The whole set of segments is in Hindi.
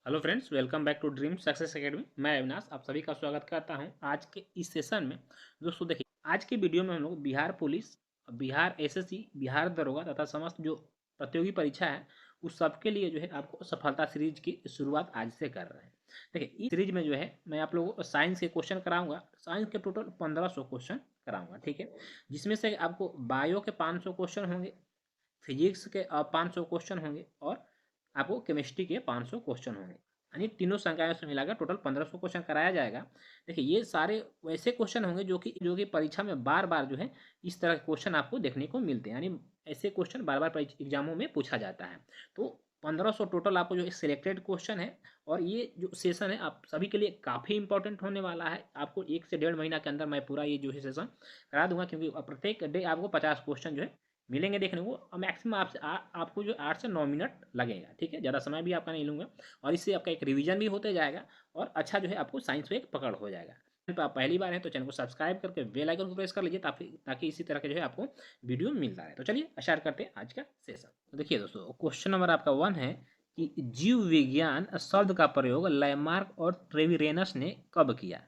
Hello friends, welcome back to dream success academy. मैं अविनाश आप सभी का स्वागत करता हूं। आज के इस सेशन में दोस्तों देखिए, आज के वीडियो में हम लोग बिहार पुलिस, बिहार एसएससी, बिहार दरोगा तथा समस्त जो प्रतियोगी परीक्षा है उस सब के लिए जो है आपको सफलता सीरीज की शुरुआत आज से कर रहे हैं। देखिए, इस सीरीज में जो है मैं आप लोगों को साइंस के क्वेश्चन कराऊंगा। साइंस के टोटल 1500 क्वेश्चन कराऊंगा, ठीक है, जिसमें से आपको बायो के 500 क्वेश्चन होंगे, फिजिक्स के 500 क्वेश्चन होंगे और आपको केमिस्ट्री के 500 क्वेश्चन होंगे। यानी तीनों संकायों से मिलाकर टोटल 1500 क्वेश्चन कराया जाएगा। देखिए, ये सारे वैसे क्वेश्चन होंगे जो कि परीक्षा में बार बार जो है इस तरह के क्वेश्चन आपको देखने को मिलते हैं। यानी ऐसे क्वेश्चन बार बार एग्जामों में पूछा जाता है। तो 1500 टोटल आपको जो सिलेक्टेड क्वेश्चन है, और ये जो सेशन है आप सभी के लिए काफ़ी इंपॉर्टेंट होने वाला है। आपको 1 से 1.5 महीना के अंदर मैं पूरा ये जो है सेशन करा दूंगा, क्योंकि प्रत्येक डे आपको 50 क्वेश्चन जो है मिलेंगे देखने को, और मैक्सिमम आपको जो 8 से 9 मिनट लगेगा, ठीक है, ज़्यादा समय भी आपका नहीं लूँगा। और इससे आपका एक रिवीजन भी होते जाएगा और अच्छा जो है आपको साइंस में एक पकड़ हो जाएगा। तो आप पहली बार हैं तो चैनल को सब्सक्राइब करके बेल आइकन को प्रेस कर लीजिए, ताकि ताकि इसी तरह के जो है आपको वीडियो मिलता रहे। तो चलिए स्टार्ट करते हैं आज का सेशन। तो देखिए दोस्तों, क्वेश्चन नंबर आपका 1 है कि जीव विज्ञान शब्द का प्रयोग लैमार्क और ट्रेविरेनस ने कब किया।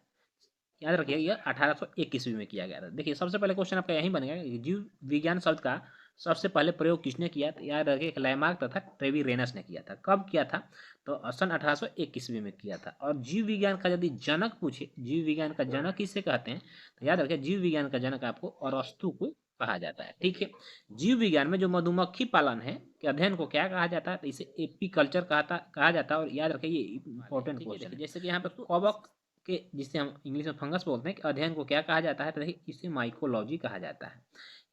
याद रखिए, यह 1801 ईस्वी में किया गया था। देखिए, सबसे पहले क्वेश्चन आपका यही बनेगा कि जीव विज्ञान शब्द का सबसे पहले प्रयोग किसने किया। तो याद रखिए, लैमार्क तथा ट्रेविरेनस ने किया था। कब किया था? तो सन 1801 ईस्वी में किया था। और जीव विज्ञान का यदि जनक पूछे, जीव विज्ञान का जनक किसे कहते हैं, तो याद रखिए जीव विज्ञान का जनक आपको अरस्तु को कहा जाता है, ठीक है। जीव विज्ञान में जो मधुमक्खी पालन है के अध्ययन को क्या कहा जाता है, तो इसे एपीकल्चर कहा जाता है। और याद रखिए ये इंपॉर्टेंट क्वेश्चन है। जैसे कि यहाँ पे कवक के, जिसे हम इंग्लिश में फंगस बोलते हैं, कि अध्ययन को क्या कहा जाता है, तो देखिए इसे माइकोलॉजी कहा जाता है।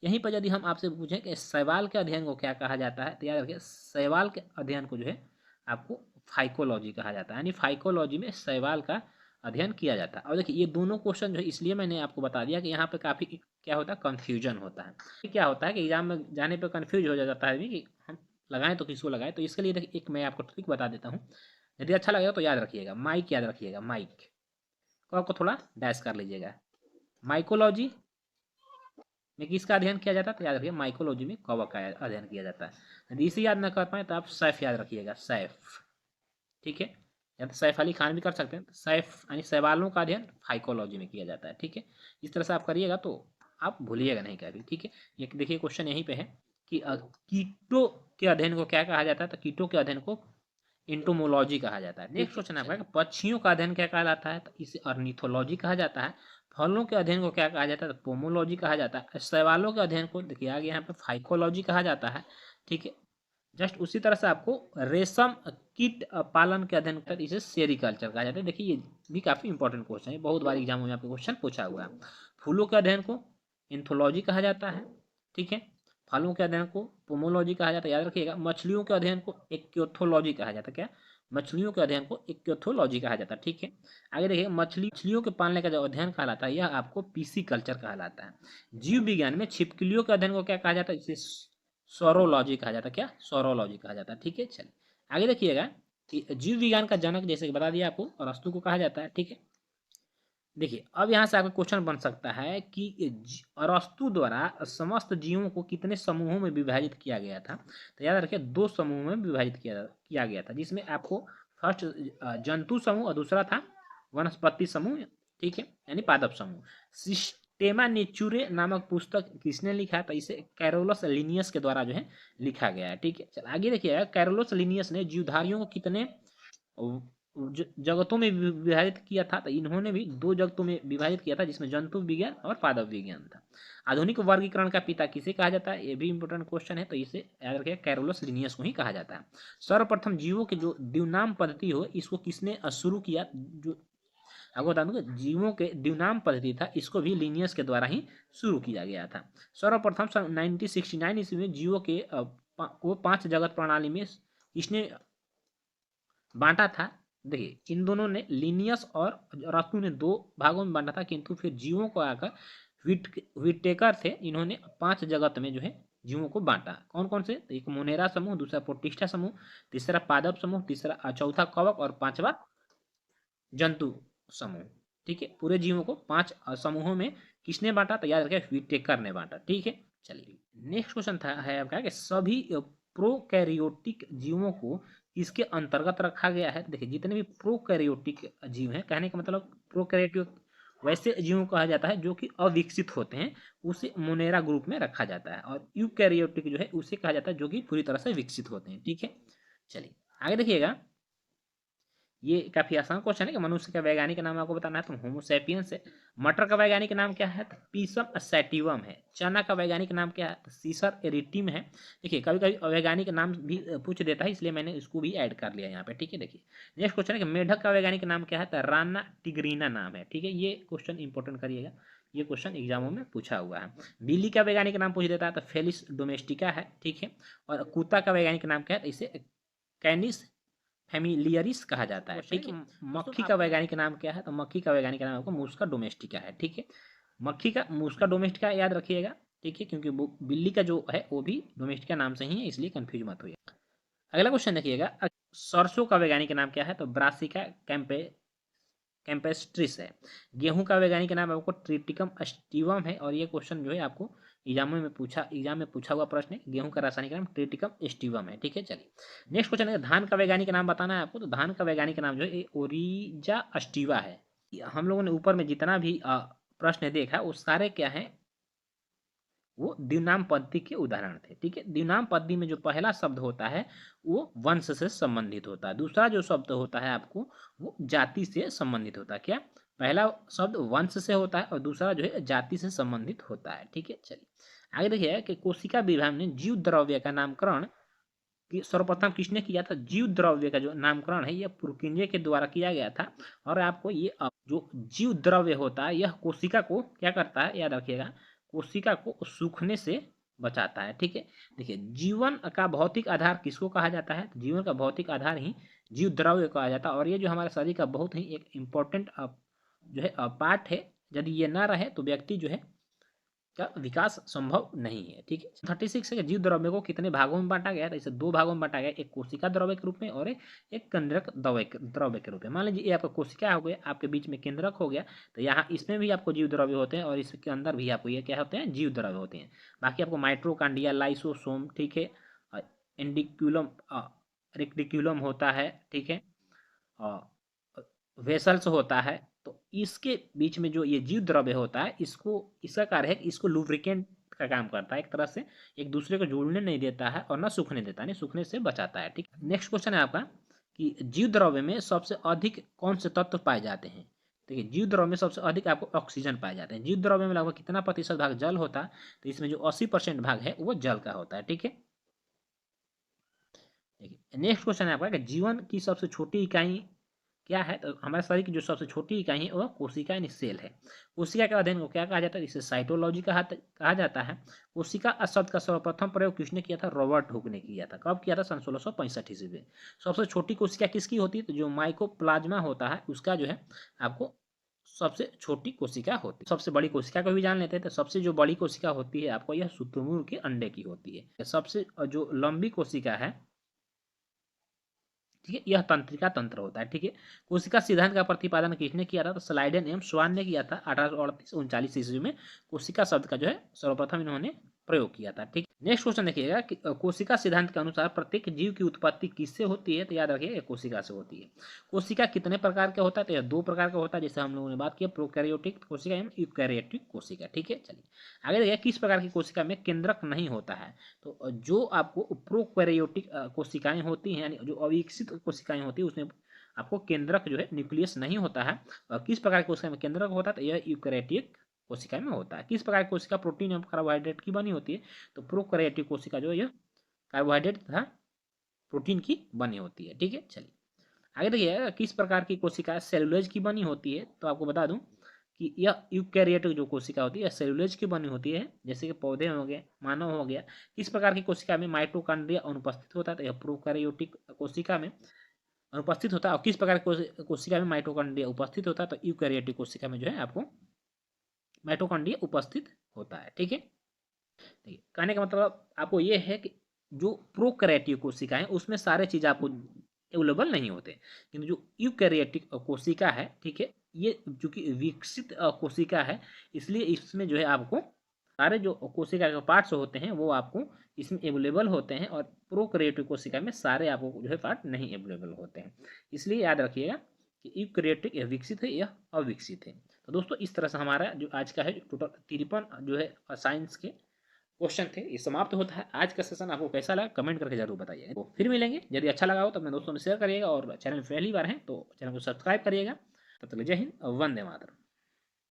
यहीं पर यदि हम आपसे पूछें कि शैवाल के अध्ययन को क्या कहा जाता है, तो याद रखिए शैवाल के अध्ययन को जो है आपको फाइकोलॉजी कहा जाता है। यानी फाइकोलॉजी में शैवाल का अध्ययन किया जाता है। और देखिए, ये दोनों क्वेश्चन जो है, इसलिए मैंने आपको बता दिया कि यहाँ पे काफ़ी क्या होता है, कन्फ्यूजन होता है। क्या होता है कि एग्जाम में जाने पर कन्फ्यूज हो जाता है कि हम लगाएं तो किसको लगाएं। तो इसके लिए देखिए, एक मैं आपको ट्रिक बता देता हूँ। यदि अच्छा लगेगा तो याद रखिएगा, माइक याद रखिएगा, माइक को आपको थोड़ा डैश कर लीजिएगा। माइकोलॉजी में किसका अध्ययन किया जाता है, तो याद रखिए माइकोलॉजी में कवक का अध्ययन किया जाता है। यदि इसे याद न कर पाए तो आप सैफ याद रखिएगा, सैफ, ठीक है। या तो सैफ अली खान भी कर सकते हैं। तो सैफ यानी शैवालों का अध्ययन फाइकोलॉजी में किया जाता है, ठीक है। इस तरह से आप करिएगा तो आप भूलिएगा नहीं कभी, ठीक है। ये देखिए क्वेश्चन यहीं पे है कि कीटों के अध्ययन को क्या कहा जाता है, तो कीटों के अध्ययन को इंटोमोलॉजी कहा जाता है। नेक्स्ट क्वेश्चन आपका, पक्षियों का अध्ययन क्या कहलाता है, तो इसे अर्निथोलॉजी कहा जाता है। फलों के अध्ययन को क्या कहा जाता है, तो पोमोलॉजी कहा जाता है। शैवालों के अध्ययन को देखिए आगे यहाँ पे फाइकोलॉजी कहा जाता है, ठीक है। जस्ट उसी तरह से आपको रेशम कीट पालन के अध्ययन को इसे सेरिकल्चर कहा जाता है। देखिए, ये भी काफी इंपॉर्टेंट क्वेश्चन है, बहुत बार एग्जाम में आपको क्वेश्चन पूछा हुआ है। फूलों के अध्ययन को इंथोलॉजी कहा जाता है, ठीक है। फलों के अध्ययन को पोमोलॉजी कहा जाता है, याद रखिएगा। मछलियों के अध्ययन को एक्योथोलॉजी कहा जाता है। क्या? मछलियों के अध्ययन को एक्योथोलॉजी कहा जाता है, ठीक है। आगे देखिए, मछलियों के पालने का जो अध्ययन कहलाता है, यह आपको पीसी कल्चर कहलाता है। जीव विज्ञान में छिपकलियों के अध्ययन को क्या कहा जाता है, इसे सोरोलॉजी कहा जाता है। क्या? सोरोलॉजी कहा जाता है, ठीक है। चलिए आगे देखिएगा कि जीव विज्ञान का जनक जैसे कि बता दिया आपको अरस्तु को कहा जाता है, ठीक है। देखिए, अब यहाँ से आपका क्वेश्चन बन सकता है कि अरस्तु द्वारा समस्त जीवों को कितने समूहों में विभाजित किया गया था। तो याद रखिए 2 समूहों में विभाजित किया गया था, जिसमें आपको फर्स्ट जंतु समूह और दूसरा था वनस्पति समूह, ठीक है, यानी पादप समूह। सिस्टेमा नेचुरे नामक पुस्तक किसने लिखा था, इसे कैरोलस लिनियस के द्वारा जो है लिखा गया है, ठीक है। चल आगे देखिए, कैरोलस लिनियस ने जीवधारियों को कितने जगतों में विभाजित किया था, तो इन्होंने भी 2 जगतों में विभाजित किया था, जिसमें जंतु विज्ञान और पादप विज्ञान था। आधुनिक वर्गीकरण का पिता किसे कहा जाता है, ये भी इंपॉर्टेंट क्वेश्चन है, तो इसे याद रखिए कैरोलस लिनियस को ही कहा जाता है। सर्वप्रथम जीवों के जो द्विनाम पद्धति हो, इसको किसने शुरू किया। जो आपको बता दूं, जीवों के द्विनाम पद्धति था, इसको भी लिनियस के द्वारा ही शुरू किया गया था। सर्वप्रथम सन 1969 ईस्वी में जीवों के को 5 जगत प्रणाली में इसने बांटा था। देखिए, इन दोनों ने, लिनियस और अरस्तु ने 2 भागों में बांटा था, किंतु फिर जीवों को आकर विटेकर थे, इन्होंने 5 जगत में जो है जीवों को बांटा। कौन कौन से? तो एक मोनेरा समूह, दूसरा प्रोटिस्टा समूह, तीसरा पादप समूह, तीसरा चौथा कवक और 5वां जंतु समूह, ठीक है। पूरे जीवों को 5 समूहों में किसने बांटा, तो याद रखिए विटेकर ने बांटा, ठीक है। चलिए नेक्स्ट क्वेश्चन था है आपका कि सभी प्रोकैरियोटिक जीवों को किसके अंतर्गत रखा गया है? देखिए जितने भी प्रोकैरियोटिक जीव हैं, कहने का मतलब प्रोकैरियोटिक वैसे जीवों को कहा जाता है जो कि अविकसित होते हैं, उसे मोनेरा ग्रुप में रखा जाता है। और यूकैरियोटिक जो है उसे कहा जाता है जो कि पूरी तरह से विकसित होते हैं। ठीक है, चलिए आगे देखिएगा। ये काफी आसान क्वेश्चन है कि मनुष्य का वैज्ञानिक नाम आपको बताना है, तो होमोसैपियंस है। मटर का वैज्ञानिक नाम क्या है? तो पीसम सैटिवम है। चना का वैज्ञानिक नाम क्या है? तो सीसर एरिटिम है। देखिए कभी कभी अवैज्ञानिक नाम भी पूछ देता है, इसलिए मैंने इसको भी ऐड कर लिया यहाँ पे। ठीक है, देखिए नेक्स्ट क्वेश्चन है कि मेढक का वैज्ञानिक नाम क्या है? तो राना टिग्रीना नाम है। ठीक है, ये क्वेश्चन इंपॉर्टेंट करिएगा, ये क्वेश्चन एग्जामों में पूछा हुआ है। बिल्ली का वैज्ञानिक नाम पूछ देता है तो फेलिस डोमेस्टिका है। ठीक है, और कुत्ता का वैज्ञानिक नाम क्या है? तो इसे कैनिस फैमिलियरिस कहा जाता है। ठीक है, मक्खी का वैज्ञानिक नाम क्या है? तो मक्खी का वैज्ञानिक नाम आपको मुस्का डोमेस्टिका है। ठीक है, मक्खी का मुस्का डोमेस्टिका याद रखिएगा। ठीक है, क्योंकि वो बिल्ली का जो है वो भी डोमेस्टिका नाम से ही है, इसलिए कंफ्यूज मत होइए। अगला क्वेश्चन देखिएगा, सरसों का वैज्ञानिक नाम क्या है? तो ब्रासिका कैम्पेस्ट्रिस है। गेहूं का वैज्ञानिक नाम आपको ट्रिटिकम स्टीवम है। और ये क्वेश्चन जो है आपको एग्जाम में पूछा हुआ प्रश्न है। गेहूं का रासायनिक नाम ट्रिटिकम स्टीवम है। ठीक है, चलिए नेक्स्ट क्वेश्चन है, धान का वैज्ञानिक नाम बताना है आपको। तो धान का वैज्ञानिक नाम जो है ओरिजा स्टीवा है। हम लोगों ने ऊपर में जितना भी प्रश्न देखा वो सारे क्या है, वो द्विनाम पद्धति के उदाहरण थे। ठीक है, द्विनाम पद्धति में जो पहला शब्द होता है वो वंश से संबंधित होता है, दूसरा जो शब्द होता है आपको वो जाति से संबंधित होता है। क्या? पहला शब्द वंश से होता है और दूसरा जो है जाति से संबंधित होता है। ठीक है, चलिए आगे देखिए कि कोशिका विभाजन में जीव द्रव्य का नामकरण कि सर्वप्रथम किसने किया था? जीव द्रव्य का जो नामकरण है यह पुरकिंजे के द्वारा किया गया था। और आपको ये जो जीव द्रव्य होता है यह कोशिका को क्या करता है, याद रखिएगा, कोशिका को सूखने से बचाता है। ठीक है, देखिए जीवन का भौतिक आधार किसको कहा जाता है? तो जीवन का भौतिक आधार ही जीव द्रव्य कहा जाता है। और ये जो हमारे शरीर का बहुत ही एक इम्पोर्टेंट जो है पार्ट है, यदि ये ना रहे तो व्यक्ति जो है का विकास संभव नहीं है। ठीक है, 36 है कि जीव द्रव्य को कितने भागों में बांटा गया? तो इसे दो भागों में बांटा गया, एक कोशिका द्रव्य के रूप में और एक केंद्रक द्रव्य के रूप में। मान लीजिए ये आपका कोशिका हो गया, आपके बीच में केंद्रक हो गया, तो यहाँ इसमें भी आपको जीव द्रव्य होते हैं और इसके अंदर भी आपको ये क्या होते हैं? जीव द्रव्य होते हैं। बाकी आपको माइट्रोकांडिया, लाइसोसोम, ठीक है, इंडिक्यूलम, रेक्टिक्यूलम होता है। ठीक है, वेसल्स होता है। तो इसके बीच में जो ये जीव द्रव्य होता है इसको, इसका कार्य है कि इसको लुब्रिकेंट का काम करता है, एक तरह से एक दूसरे को जुड़ने नहीं देता है और ना सूखने देता है, नहीं सूखने से बचाता है। ठीक, नेक्स्ट क्वेश्चन है आपका कि जीव द्रव्य में सबसे अधिक कौन से तत्व पाए जाते हैं? देखिए जीव द्रव्य में सबसे अधिक आपको ऑक्सीजन पाए जाते हैं। जीव द्रव्य में लगभग कितना प्रतिशत भाग जल होता है? तो इसमें जो 80% भाग है वो जल का होता है। ठीक है, देखिए नेक्स्ट क्वेश्चन है आपका कि जीवन की सबसे छोटी इकाई क्या है? तो हमारे शरीर की जो सबसे छोटी इकाई है वह कोशिका यानी सेल है। कोशिका के अध्ययन को क्या कहा जाता है? इसे साइटोलॉजी कहा जाता है। कोशिका शब्द का सर्वप्रथम प्रयोग किसने किया था? रॉबर्ट हुक ने किया था। कब किया था? सन 1665 ईस्वी में। सबसे छोटी कोशिका किसकी होती है? तो जो माइकोप्लाज्मा होता है उसका जो है आपको सबसे छोटी कोशिका होती है। सबसे बड़ी कोशिका को भी जान लेते हैं, तो सबसे जो बड़ी कोशिका होती है आपको यह शुतुरमुर्ग के अंडे की होती है। सबसे जो लंबी कोशिका है, ठीक है, यह तंत्रिका तंत्र होता है। ठीक है, कोशिका सिद्धांत का प्रतिपादन किसने किया था? तो स्लाइडेन एवं स्वान ने किया था 1838-39 ईस्वी में। कोशिका शब्द का जो है सर्वप्रथम इन्होंने प्रयोग किया था। ठीक, नेक्स्ट क्वेश्चन देखिएगा कि कोशिका सिद्धांत के अनुसार प्रत्येक जीव की उत्पत्ति किससे होती है? तो याद रखिए कोशिका से होती है। कोशिका कितने प्रकार का होता है? तो यह दो प्रकार का होता है, जैसे हम लोगों ने बात की प्रोकैरियोटिक कोशिका एवं यूकैरियोटिक कोशिका। ठीक है, चलिए आगे देखिए किस प्रकार की कोशिका में केंद्रक नहीं होता है? तो जो आपको प्रोकैरियोटिक कोशिकाएं होती हैं यानी जो अविकसित कोशिकाएं होती है उसमें आपको केंद्रक जो है न्यूक्लियस नहीं होता है। और किस प्रकार की कोशिका में केंद्रक होता है? तो यह यूकैरियोटिक कोशिका में होता है। किस प्रकार की कोशिका प्रोटीन एवं कार्बोहाइड्रेट की बनी होती है? तो प्रोकैरियोटिक कोशिका जो है यह कार्बोहाइड्रेट तथा प्रोटीन की बनी होती है। ठीक है, चलिए आगे देखिए किस प्रकार की कोशिका सेलुलोज की बनी होती है? तो आपको बता दूं कि यह यूकैरियोटिक जो कोशिका होती है सेलुलोज की बनी होती है, जैसे कि पौधे हो गए, मानव हो गया। किस प्रकार की कोशिका में माइटोकॉन्ड्रिया अनुपस्थित होता है? तो यह प्रोकैरियोटिक कोशिका में अनुपस्थित होता है। और किस प्रकार की कोशिका में माइटोकॉन्ड्रिया उपस्थित होता है? तो यूकैरियोटिक कोशिका में जो है आपको माइटोकॉन्ड्रिया उपस्थित होता है। ठीक है, देखिए कहने का मतलब आपको ये है कि जो प्रोकैरियोटिक कोशिका है उसमें सारे चीज आपको अवेलेबल नहीं होते, किंतु जो यूकैरियोटिक कोशिका है, ठीक है, ये चूंकि विकसित कोशिका है इसलिए इसमें जो है आपको सारे जो कोशिका के पार्ट्स होते हैं वो आपको इसमें अवेलेबल होते हैं, और प्रोकैरियोटिक कोशिका में सारे आपको जो है पार्ट नहीं अवेलेबल होते हैं। इसलिए याद रखिएगा कि यूकैरियोटिक यह विकसित है, यह अविकसित है। तो दोस्तों इस तरह से हमारा जो आज का है टोटल 53 जो है साइंस के क्वेश्चन थे ये समाप्त होता है। आज का सेशन आपको कैसा लगा कमेंट करके जरूर बताइएगा। तो फिर मिलेंगे, यदि अच्छा लगा हो तो अपने दोस्तों में शेयर करिएगा, और चैनल में पहली बार हैं तो चैनल को सब्सक्राइब करिएगा। तब तक जय हिंद, वंदे मातरम।